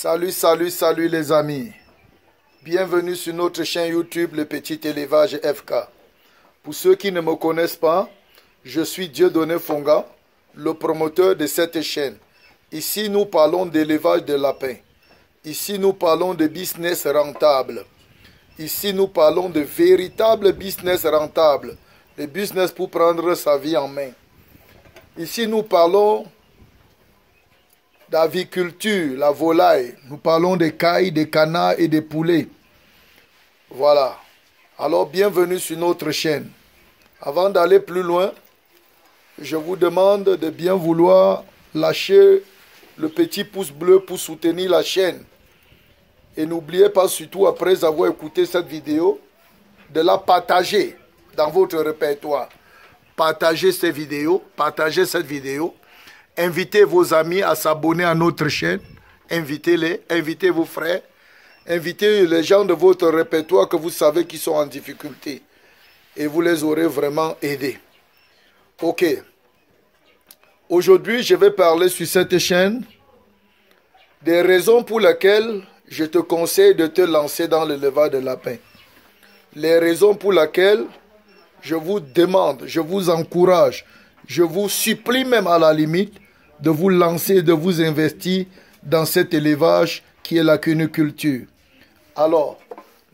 Salut, salut, salut les amis. Bienvenue sur notre chaîne YouTube Le Petit Élevage FK. Pour ceux qui ne me connaissent pas, je suis Dieudonné Fonga, le promoteur de cette chaîne. Ici, nous parlons d'élevage de lapins. Ici, nous parlons de business rentable. Ici, nous parlons de véritable business rentable. Le business pour prendre sa vie en main. Ici, nous parlons d'aviculture, la volaille. Nous parlons des cailles, des canards et des poulets. Voilà. Alors, bienvenue sur notre chaîne. Avant d'aller plus loin, je vous demande de bien vouloir lâcher le petit pouce bleu pour soutenir la chaîne. Et n'oubliez pas surtout, après avoir écouté cette vidéo, de la partager dans votre répertoire. Partagez cette vidéo, invitez vos amis à s'abonner à notre chaîne, invitez-les, invitez vos frères, invitez les gens de votre répertoire que vous savez qui sont en difficulté et vous les aurez vraiment aidés. Ok, aujourd'hui je vais parler sur cette chaîne des raisons pour lesquelles je te conseille de te lancer dans l'élevage de lapins. Les raisons pour lesquelles je vous demande, je vous encourage, je vous supplie même à la limite de vous lancer, de vous investir dans cet élevage qui est la cuniculture. Alors,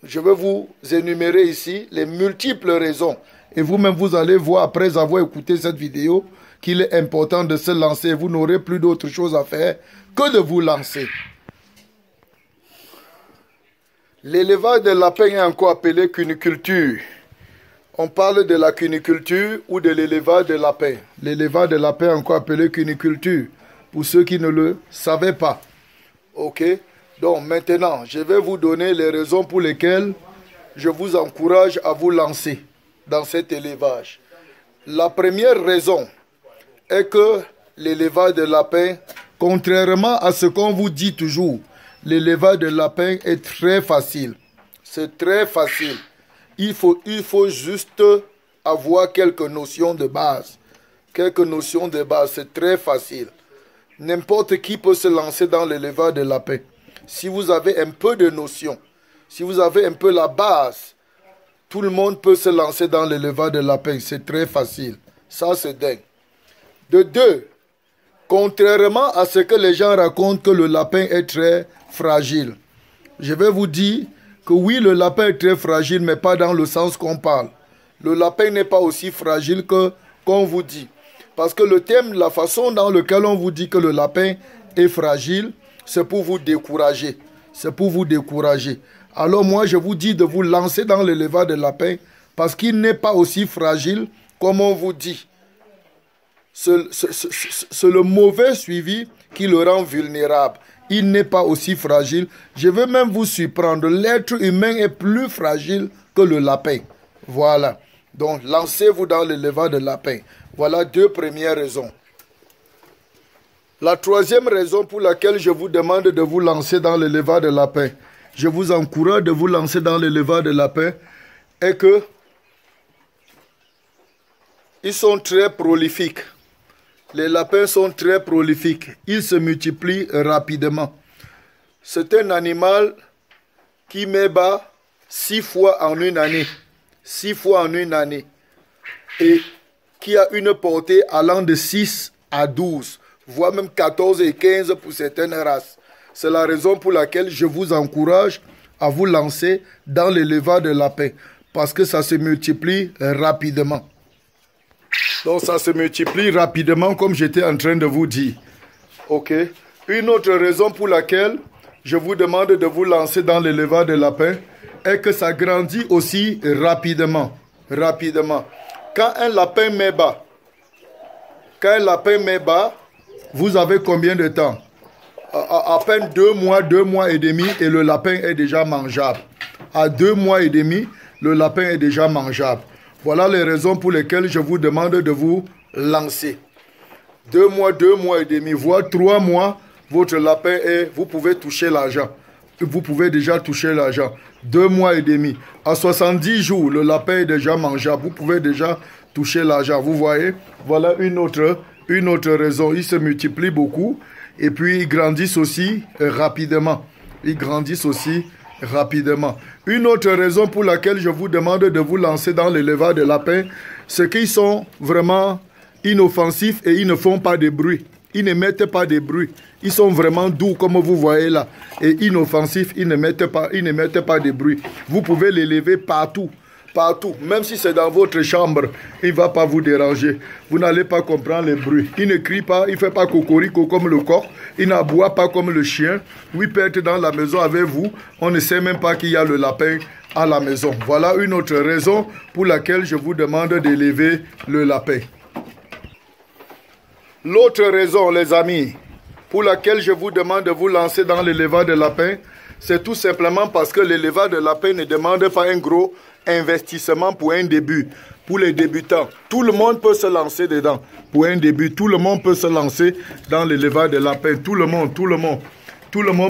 je vais vous énumérer ici les multiples raisons. Et vous-même, vous allez voir après avoir écouté cette vidéo qu'il est important de se lancer. Vous n'aurez plus d'autre chose à faire que de vous lancer. L'élevage des lapins est encore appelé cuniculture. On parle de la cuniculture ou de l'élevage des lapins. L'élevage des lapins est encore appelé cuniculture, pour ceux qui ne le savaient pas. Ok? Donc maintenant, je vais vous donner les raisons pour lesquelles je vous encourage à vous lancer dans cet élevage. La première raison est que l'élevage des lapins, contrairement à ce qu'on vous dit toujours, l'élevage des lapins est très facile. C'est très facile. Il faut juste avoir quelques notions de base. Quelques notions de base, c'est très facile. N'importe qui peut se lancer dans l'élevage de lapins. Si vous avez un peu de notions, si vous avez un peu la base, tout le monde peut se lancer dans l'élevage de lapins. C'est très facile. Ça, c'est dingue. De deux, contrairement à ce que les gens racontent que le lapin est très fragile, je vais vous dire que oui, le lapin est très fragile, mais pas dans le sens qu'on parle. Le lapin n'est pas aussi fragile que qu'on vous dit. Parce que le thème, la façon dans laquelle on vous dit que le lapin est fragile, c'est pour vous décourager. C'est pour vous décourager. Alors moi, je vous dis de vous lancer dans l'élevage de lapin parce qu'il n'est pas aussi fragile comme on vous dit. C'est le mauvais suivi qui le rend vulnérable. Il n'est pas aussi fragile. Je veux même vous surprendre. L'être humain est plus fragile que le lapin. Voilà. Donc, lancez-vous dans l'élevage de lapin. Voilà deux premières raisons. La troisième raison pour laquelle je vous demande de vous lancer dans l'élevage de lapin, je vous encourage de vous lancer dans l'élevage de lapin, est que ils sont très prolifiques. Les lapins sont très prolifiques. Ils se multiplient rapidement. C'est un animal qui met bas 6 fois en une année. 6 fois en une année. Et qui a une portée allant de 6 à 12, voire même 14 et 15 pour certaines races. C'est la raison pour laquelle je vous encourage à vous lancer dans l'élevage de lapins. Parce que ça se multiplie rapidement. Donc ça se multiplie rapidement comme j'étais en train de vous dire. Ok. Une autre raison pour laquelle je vous demande de vous lancer dans l'élevage de lapins est que ça grandit aussi rapidement. Rapidement. Quand un lapin met bas, vous avez combien de temps? À peine 2 mois et demi et le lapin est déjà mangeable. À 2 mois et demi, le lapin est déjà mangeable. Voilà les raisons pour lesquelles je vous demande de vous lancer. 2 mois et demi, voire 3 mois, votre lapin est, vous pouvez toucher l'argent. Vous pouvez déjà toucher l'argent. 2 mois et demi. À 70 jours, le lapin est déjà mangeable. Vous pouvez déjà toucher l'argent. Vous voyez, voilà une autre raison. Il se multiplie beaucoup. Et puis, ils grandissent aussi rapidement. Ils grandissent aussi rapidement. Une autre raison pour laquelle je vous demande de vous lancer dans l'élevage de lapins, c'est qu'ils sont vraiment inoffensifs et ils ne font pas de bruit. Ils n'émettent pas de bruit. Ils sont vraiment doux comme vous voyez là. Et inoffensifs, ils n'émettent pas de bruit. Vous pouvez l'élever partout. Partout, même si c'est dans votre chambre, il ne va pas vous déranger. Vous n'allez pas comprendre les bruits. Il ne crie pas, il ne fait pas cocorico comme le coq, il n'aboie pas comme le chien. Il peut être dans la maison avec vous, on ne sait même pas qu'il y a le lapin à la maison. Voilà une autre raison pour laquelle je vous demande d'élever le lapin. L'autre raison, les amis, pour laquelle je vous demande de vous lancer dans l'élevage de lapin, c'est tout simplement parce que l'élevage de lapin ne demande pas un gros investissement pour un début, pour les débutants. Tout le monde peut se lancer dedans. Pour un début, tout le monde peut se lancer dans l'élevage de lapins. Tout le monde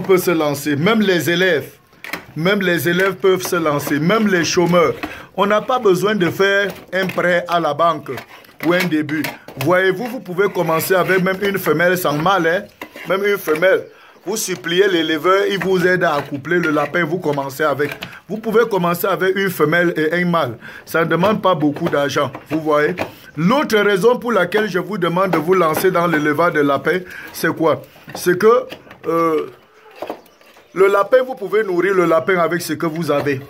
peut se lancer. Même les élèves peuvent se lancer. Même les chômeurs. On n'a pas besoin de faire un prêt à la banque pour un début. Voyez-vous, vous pouvez commencer avec même une femelle sans mâle, hein? Même une femelle. Vous suppliez l'éleveur, il vous aide à accoupler le lapin, vous commencez avec. Vous pouvez commencer avec une femelle et un mâle. Ça ne demande pas beaucoup d'argent, vous voyez. L'autre raison pour laquelle je vous demande de vous lancer dans l'élevage de lapin, c'est quoi? C'est que le lapin, vous pouvez nourrir le lapin avec ce que vous avez.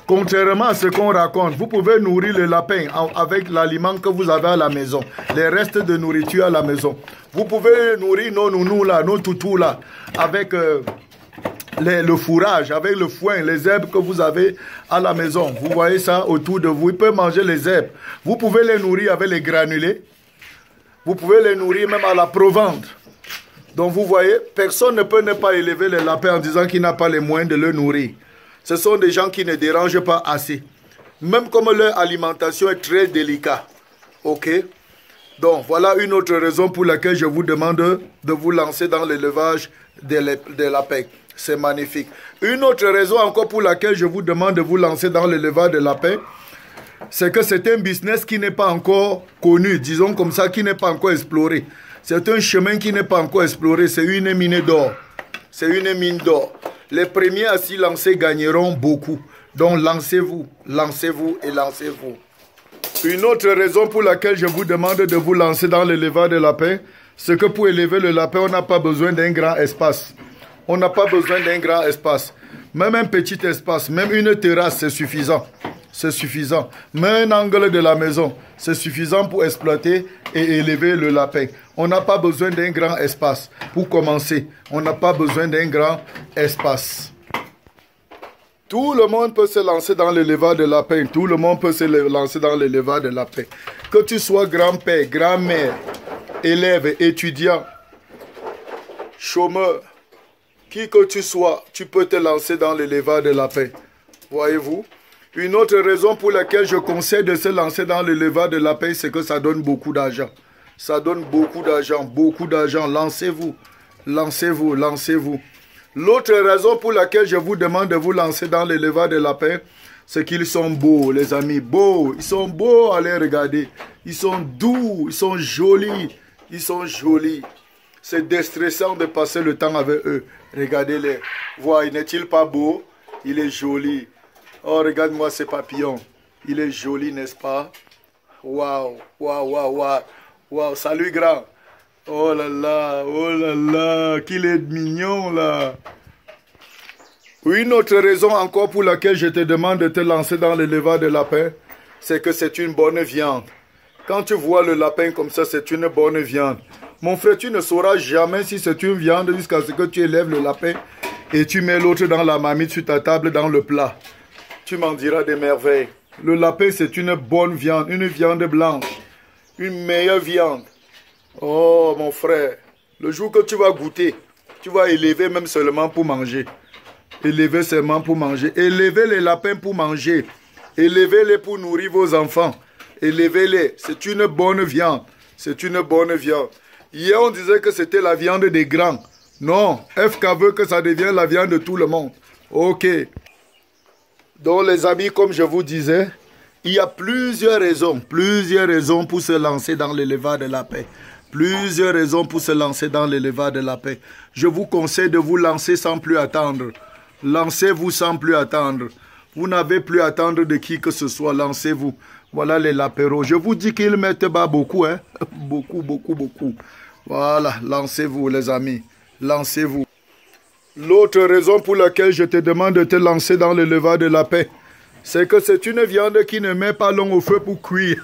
Contrairement à ce qu'on raconte, vous pouvez nourrir le lapin avec l'aliment que vous avez à la maison, les restes de nourriture à la maison. Vous pouvez nourrir nos nounous là, nos toutous là, avec le fourrage, avec le foin, les herbes que vous avez à la maison. Vous voyez ça autour de vous, ils peuvent manger les herbes. Vous pouvez les nourrir avec les granulés. Vous pouvez les nourrir même à la provende. Donc vous voyez, personne ne peut ne pas élever les lapins en disant qu'il n'a pas les moyens de le nourrir. Ce sont des gens qui ne dérangent pas assez. Même comme leur alimentation est très délicate. Ok? Donc, voilà une autre raison pour laquelle je vous demande de vous lancer dans l'élevage des lapins. C'est magnifique. Une autre raison encore pour laquelle je vous demande de vous lancer dans l'élevage des lapins, c'est que c'est un business qui n'est pas encore connu, disons comme ça, qui n'est pas encore exploré. C'est un chemin qui n'est pas encore exploré. C'est une mine d'or. C'est une mine d'or. Les premiers à s'y lancer gagneront beaucoup. Donc lancez-vous, lancez-vous et lancez-vous. Une autre raison pour laquelle je vous demande de vous lancer dans l'élevage de lapins, c'est que pour élever le lapin, on n'a pas besoin d'un grand espace. On n'a pas besoin d'un grand espace. Même un petit espace, même une terrasse, c'est suffisant. C'est suffisant. Même un angle de la maison, c'est suffisant pour exploiter et élever le lapin. On n'a pas besoin d'un grand espace. Pour commencer, on n'a pas besoin d'un grand espace. Tout le monde peut se lancer dans l'élevage de lapin. Tout le monde peut se lancer dans l'élevage de lapin. Que tu sois grand-père, grand-mère, élève, étudiant, chômeur, qui que tu sois, tu peux te lancer dans l'élevage de lapin. Voyez-vous? Une autre raison pour laquelle je conseille de se lancer dans l'élevage de lapin, c'est que ça donne beaucoup d'argent. Ça donne beaucoup d'argent, beaucoup d'argent. Lancez-vous, lancez-vous, lancez-vous. L'autre raison pour laquelle je vous demande de vous lancer dans l'élevage de lapins, c'est qu'ils sont beaux, les amis, beaux. Ils sont beaux à les regarder. Ils sont doux, ils sont jolis. Ils sont jolis. C'est déstressant de passer le temps avec eux. Regardez-les. Voilà, n'est-il pas beau? Il est joli. Oh, regarde-moi ces papillons. Il est joli, n'est-ce pas? Waouh, waouh, waouh, waouh. Waouh, salut grand. Oh là là, qu'il est mignon là. Une autre raison encore pour laquelle je te demande de te lancer dans l'élevage de lapin, c'est que c'est une bonne viande. Quand tu vois le lapin comme ça, c'est une bonne viande. Mon frère, tu ne sauras jamais si c'est une viande jusqu'à ce que tu élèves le lapin et tu mets l'autre dans la marmite sur ta table dans le plat. Tu m'en diras des merveilles. Le lapin, c'est une bonne viande, une viande blanche, une meilleure viande. Oh mon frère, le jour que tu vas goûter, tu vas élever même seulement pour manger. Élever seulement pour manger. Élevez les lapins pour manger. Élevez-les pour nourrir vos enfants. Élevez-les. C'est une bonne viande. C'est une bonne viande. Hier, on disait que c'était la viande des grands. Non, FK veut que ça devienne la viande de tout le monde. Ok. Donc les amis, comme je vous disais, il y a plusieurs raisons pour se lancer dans l'élevage de lapins. Plusieurs raisons pour se lancer dans l'élevage de lapin. Je vous conseille de vous lancer sans plus attendre. Lancez-vous sans plus attendre. Vous n'avez plus à attendre de qui que ce soit. Lancez-vous. Voilà les lapéros. Je vous dis qu'ils ne mettent pas beaucoup. Hein? Beaucoup, beaucoup, beaucoup. Voilà. Lancez-vous les amis. Lancez-vous. L'autre raison pour laquelle je te demande de te lancer dans l'élevage de lapin, c'est que c'est une viande qui ne met pas long au feu pour cuire.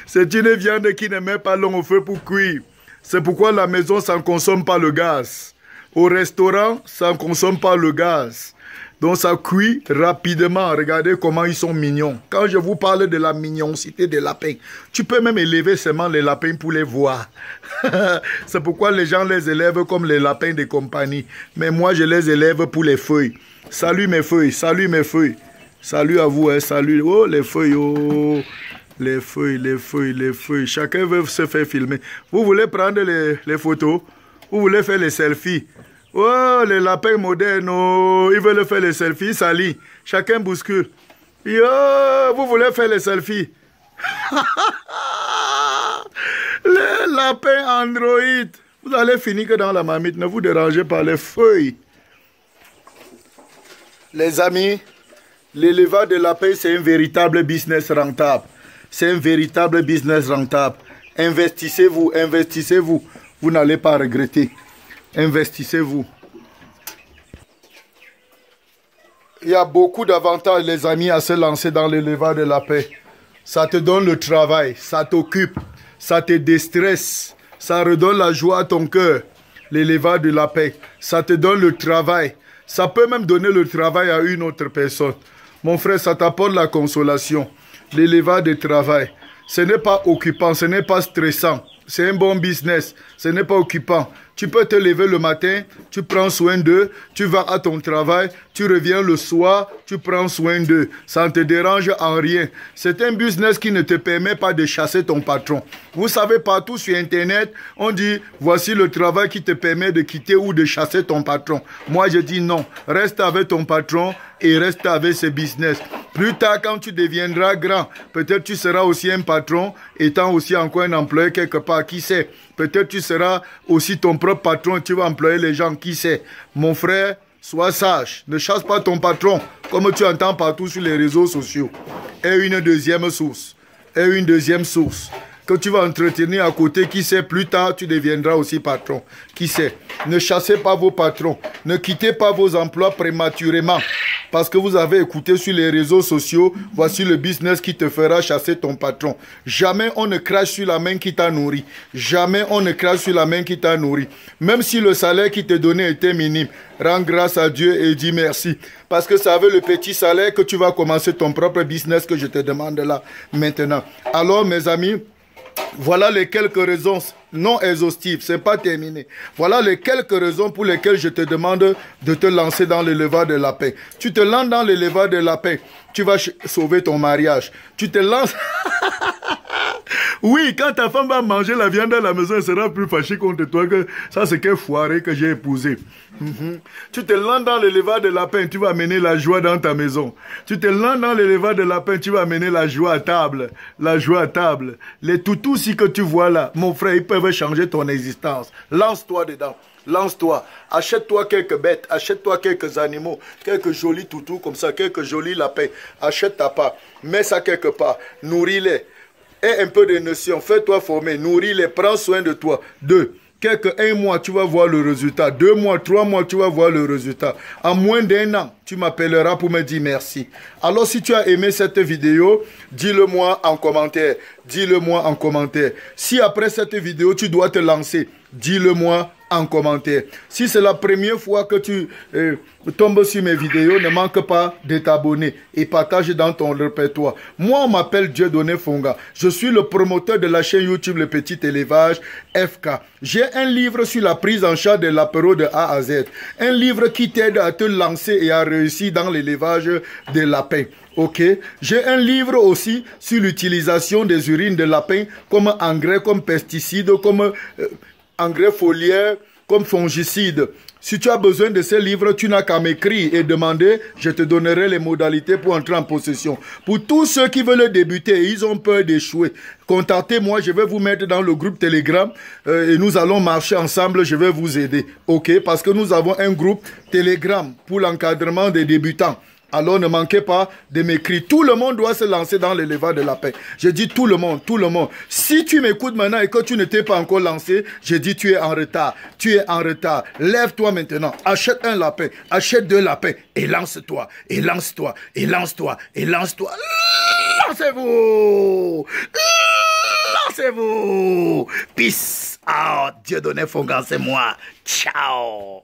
C'est une viande qui ne met pas long au feu pour cuire. C'est pourquoi à la maison, ça ne consomme pas le gaz. Au restaurant, ça ne consomme pas le gaz. Donc ça cuit rapidement. Regardez comment ils sont mignons. Quand je vous parle de la mignoncité des lapins, tu peux même élever seulement les lapins pour les voir. C'est pourquoi les gens les élèvent comme les lapins de compagnie. Mais moi, je les élève pour les feuilles. Salut mes feuilles, salut mes feuilles. Salut à vous, hein, salut. Oh, les feuilles, oh. Les feuilles, les feuilles, les feuilles. Chacun veut se faire filmer. Vous voulez prendre les photos? Vous voulez faire les selfies? Oh, les lapins modernes, oh, ils veulent faire les selfies, ça lit. Chacun bouscule. Yo, vous voulez faire les selfies? Les lapins Android. Vous allez finir que dans la marmite. Ne vous dérangez pas les feuilles. Les amis, l'élevage de lapins, c'est un véritable business rentable. C'est un véritable business rentable. Investissez-vous, investissez-vous. Vous n'allez pas regretter. Investissez-vous. Il y a beaucoup d'avantages, les amis, à se lancer dans l'élevage de lapins. Ça te donne le travail, ça t'occupe, ça te déstresse, ça redonne la joie à ton cœur. L'élevage de lapin, ça te donne le travail. Ça peut même donner le travail à une autre personne. Mon frère, ça t'apporte la consolation. L'élevage de travail, ce n'est pas occupant, ce n'est pas stressant. C'est un bon business, ce n'est pas occupant. Tu peux te lever le matin, tu prends soin d'eux, tu vas à ton travail, tu reviens le soir, tu prends soin d'eux. Ça ne te dérange en rien. C'est un business qui ne te permet pas de chasser ton patron. Vous savez, partout sur Internet, on dit, voici le travail qui te permet de quitter ou de chasser ton patron. Moi, je dis non. Reste avec ton patron et reste avec ce business. Plus tard, quand tu deviendras grand, peut-être tu seras aussi un patron, étant aussi encore un employé quelque part, qui sait. Peut-être tu seras aussi ton propre patron et tu vas employer les gens, qui sait. Mon frère, sois sage, ne chasse pas ton patron, comme tu entends partout sur les réseaux sociaux. Et une deuxième source, que tu vas entretenir à côté, qui sait, plus tard, tu deviendras aussi patron. Qui sait? Ne chassez pas vos patrons. Ne quittez pas vos emplois prématurément. Parce que vous avez écouté sur les réseaux sociaux, voici le business qui te fera chasser ton patron. Jamais on ne crache sur la main qui t'a nourri. Jamais on ne crache sur la main qui t'a nourri. Même si le salaire qui te donnait était minime, rends grâce à Dieu et dis merci. Parce que c'est avec le petit salaire que tu vas commencer ton propre business que je te demande là maintenant. Alors mes amis, voilà les quelques raisons non exhaustives, c'est pas terminé. Voilà les quelques raisons pour lesquelles je te demande de te lancer dans l'élevage de lapin. Tu te lances dans l'élevage de lapin, tu vas sauver ton mariage. Tu te lances... Oui, quand ta femme va manger la viande à la maison, elle sera plus fâchée contre toi que ça, c'est quel foiré que j'ai épousé. Tu te lances dans l'élevage de lapin, tu vas amener la joie dans ta maison. Tu te lances dans l'élevage de lapin, tu vas amener la joie à table. La joie à table. Les toutous aussi que tu vois là, mon frère, ils peuvent changer ton existence. Lance-toi dedans. Lance-toi, achète-toi quelques bêtes, achète-toi quelques animaux, quelques jolis toutous comme ça, quelques jolis lapins. Achète ta part, mets ça quelque part, nourris-les. Aie un peu de notion, fais-toi former, nourris-les, prends soin de toi. 2. Un mois, tu vas voir le résultat. 2 mois, 3 mois, tu vas voir le résultat. En moins d'1 an, tu m'appelleras pour me dire merci. Alors, si tu as aimé cette vidéo, dis-le-moi en commentaire. Dis-le-moi en commentaire. Si après cette vidéo, tu dois te lancer, dis-le-moi en commentaire. Si c'est la première fois que tu tombes sur mes vidéos, ne manque pas de t'abonner et partage dans ton répertoire. Moi, on m'appelle Dieudonné Fonga. Je suis le promoteur de la chaîne YouTube Le Petit Élevage FK. J'ai un livre sur la prise en charge de l'apéro de A à Z. Un livre qui t'aide à te lancer et à réussir dans l'élevage des lapins. Ok, j'ai un livre aussi sur l'utilisation des urines de lapins comme engrais, comme pesticides, comme engrais foliaire, comme fongicide. Si tu as besoin de ces livres, tu n'as qu'à m'écrire et demander, je te donnerai les modalités pour entrer en possession. Pour tous ceux qui veulent débuter, ils ont peur d'échouer. Contactez-moi, je vais vous mettre dans le groupe Telegram et nous allons marcher ensemble, je vais vous aider. Ok? Parce que nous avons un groupe Telegram pour l'encadrement des débutants. Alors ne manquez pas de m'écrire. Tout le monde doit se lancer dans l'élevage de la paix. Je dis tout le monde, tout le monde. Si tu m'écoutes maintenant et que tu ne t'es pas encore lancé, je dis tu es en retard. Tu es en retard. Lève-toi maintenant. Achète un lapin. Achète 2 lapins. Et lance-toi. Et lance-toi. Et lance-toi. Et lance-toi. Lancez-vous. Lancez-vous. Peace out. Dieu donné Fongan, c'est moi. Ciao.